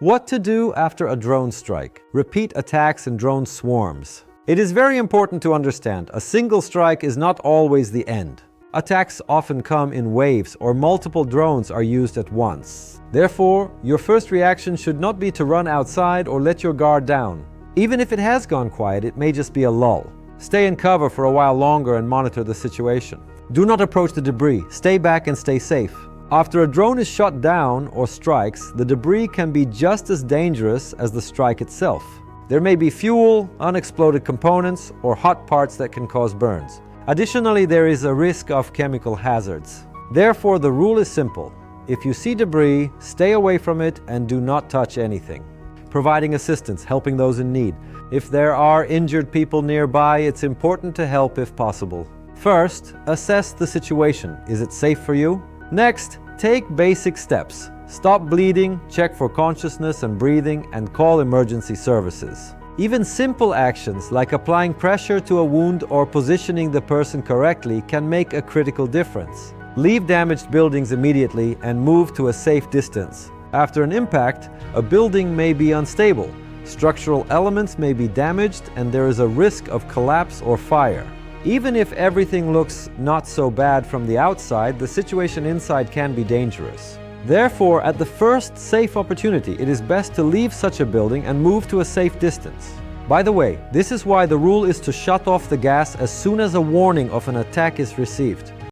What to do after a drone strike? Repeat attacks in drone swarms. It is very important to understand, a single strike is not always the end. Attacks often come in waves or multiple drones are used at once. Therefore, your first reaction should not be to run outside or let your guard down. Even if it has gone quiet, it may just be a lull. Stay in cover for a while longer and monitor the situation. Do not approach the debris. Stay back and stay safe. After a drone is shot down or strikes, the debris can be just as dangerous as the strike itself. There may be fuel, unexploded components, or hot parts that can cause burns. Additionally, there is a risk of chemical hazards. Therefore, the rule is simple. If you see debris, stay away from it and do not touch anything. Providing assistance, helping those in need. If there are injured people nearby, it's important to help if possible. First, assess the situation. Is it safe for you? Next, take basic steps. Stop bleeding, check for consciousness and breathing, and call emergency services. Even simple actions like applying pressure to a wound or positioning the person correctly can make a critical difference. Leave damaged buildings immediately and move to a safe distance. After an impact, a building may be unstable. Structural elements may be damaged and there is a risk of collapse or fire. Even if everything looks not so bad from the outside, the situation inside can be dangerous. Therefore, at the first safe opportunity, it is best to leave such a building and move to a safe distance. By the way, this is why the rule is to shut off the gas as soon as a warning of an attack is received.